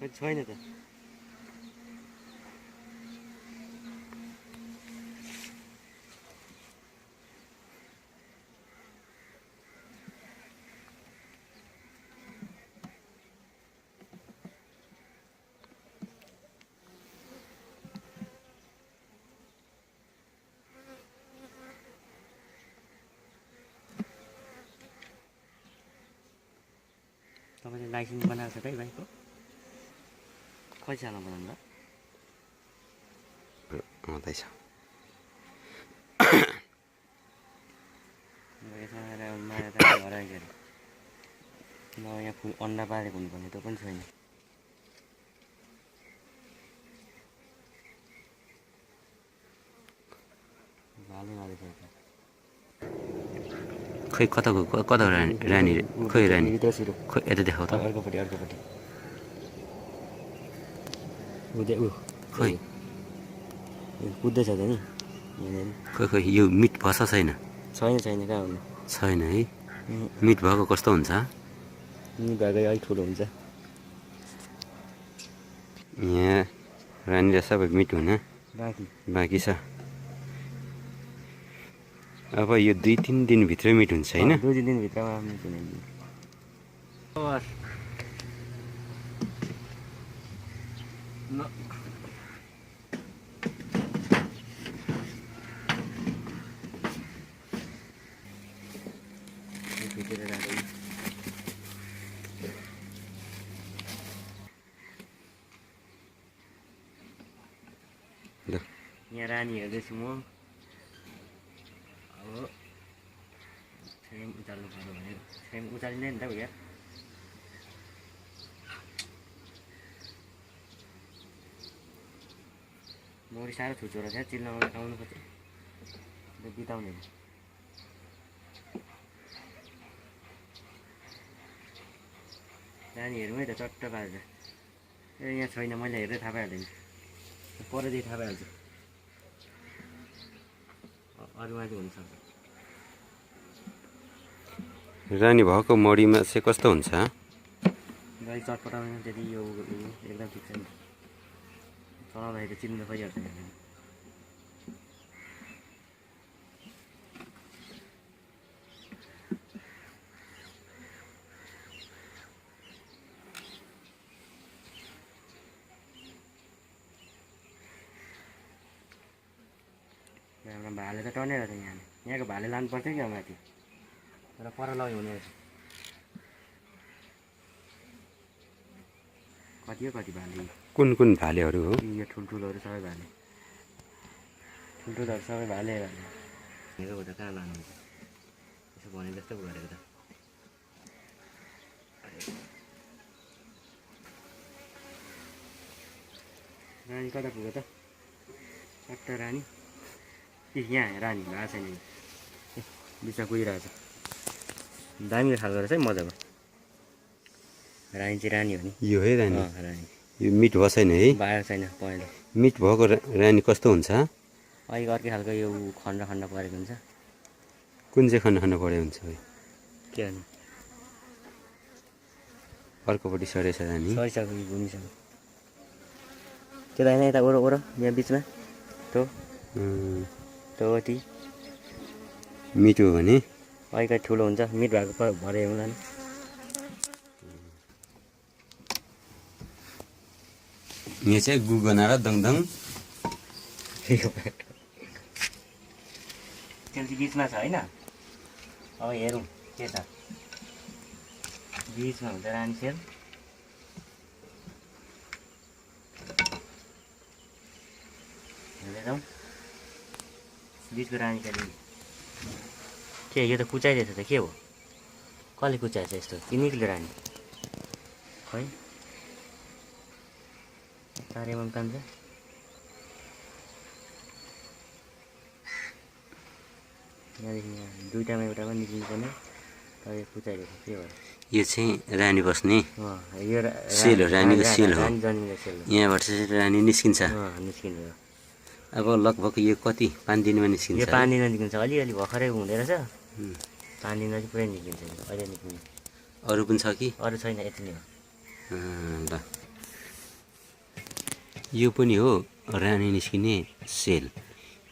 खै छैन त तपाईले लाइसेन्स बनाएको छ त है भाइको कति सालमा बनाउनु भयो आउँदैछ यसमा आएर माया त हरायो के अरे ल यहाँ फुल अन्डा पारेको हुनुपर्ने त्यो पनि छैन भाले भाले छ खै कता रानी खोइ रानी खोइ यता देखाउ त अर्कोपट्टि उदे ऊ खोइ कुद्दैछ त नि खोइ यो मिट भएछ छैन छैन कहाँ हुनु छैन है मिट भएको कस्तो हुन्छ मिट भएको अलिक ठुलो हुन्छ यहाँ रानीले सबै मिट हुन बाँकी छ अब यो 2-3 दिनभित्रै मिट हुन्छ होइन 2-3 दिनभित्रमा मिट हुने यहाँ रानी हेर्दैछु म अब फ्रेम उचाल्नु पर्यो भने फ्रेम उचालिँदैन नि त भैया मौरी साह्रो छुच्चो रहेछ चिल्न आउनु पर्छ बिताउने रानी हेरौँ है त चट्ट पारेर ए यहाँ छैन मैले हेर्दै थाहा पाइहालेँ नि परदेखि थाहा पाइहाल्छु अरूमा चाहिँ हुनसक्छ रानी भएको मौरीमा चाहिँ कस्तो हुन्छ गाडी चटपटाउने त्यति यो एकदम ठिक छ नि चलाउँदाखेरि त चिन्नु पाइहाल्छ भाले त टर्नै रहेछ यहाँको भाले लानु पर्थ्यो क्या माथि तर पर लग्यो हुने रहेछ कति हो कति भाले कुन भालेहरू हो यो ठुल्ठुलोहरू सबै भाले ठुल्ठुलोहरू सबै भाले मेरो त कहाँ लानुहुन्छ यसो भने जस्तो गरेको त रानी कता पुग्यो त चट्ट रानी यहाँ रानी भएको छैन बिचमा कुदिरहेको छ दामी खालको रहेछ है मजाको रानी चाहिँ रानी हो नि यो है रानी रानी यो मिट भएको छैन है भएको छैन पहेँलो मिट भएको रानी कस्तो हुन्छ अलिक अर्कै खालको यो खण्ड परेको हुन्छ कुन चाहिँ खण्ड परेको हुन्छ है के भन्नु अर्कोपट्टि सरेछ रानी सरिसक्यो कि घुमिसक्यो त्यो त होइन यता ओर यहाँ बिचमा त्यो ती मिठो हो भने अलिक ठुलो हुन्छ मिट भएको भरे होला नि यहाँ चाहिँ गुगना र दङदङ त्यो चाहिँ बिचमा छ होइन अब हेरौँ के छ बिचमा हुन्छ रानी सेल हेर्दै जाउँ बिचको रानी सेल के यो त कुचाइदिएछ त के हो कसले कुचाएछ यस्तो कि निक्ल्यो रानी खै तारेमा पनि तान्छ यहाँदेखि यहाँ दुईटामा एउटा पनि निक्लिनु पर्ने तर यो कुचाइदिएछ के हो यो चाहिँ रानी बस्ने यो सेल हो रानीको सेल हो रानी जन्मिने सेल हो यहाँबाट चाहिँ रानी निस्किन्छ निस्किन्छ अब लगभग यो कति 5 दिनमा निस्किन्छ यो 5 दिनमा निस्किन्छ अलिअलि भर्खरै हुँदै रहेछ 5 दिनमा चाहिँ पुरै निस्किन्छ अहिले निस्किन्छ अरू पनि छ कि अरू छैन यति नै हो ल यो पनि हो रानी निस्किने सेल।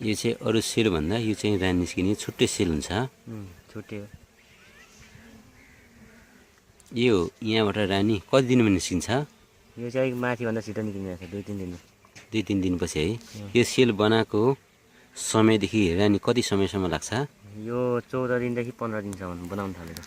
यो चाहिँ अरू सेलभन्दा यो चाहिँ रानी निस्किने छुट्टै सेल हुन्छ। छुट्टै हो। यो यहाँबाट रानी कति दिनमा निस्किन्छ? यो चाहिँ माथिभन्दा छिटो निस्किने रहेछ 2-3 दिनमा। 2-3 दिनपछि है। यो सेल बनाएको समयदेखि रानी कति समयसम्म लाग्छ? यो 14 दिनदेखि 15 दिनसम्म बनाउन थालेको।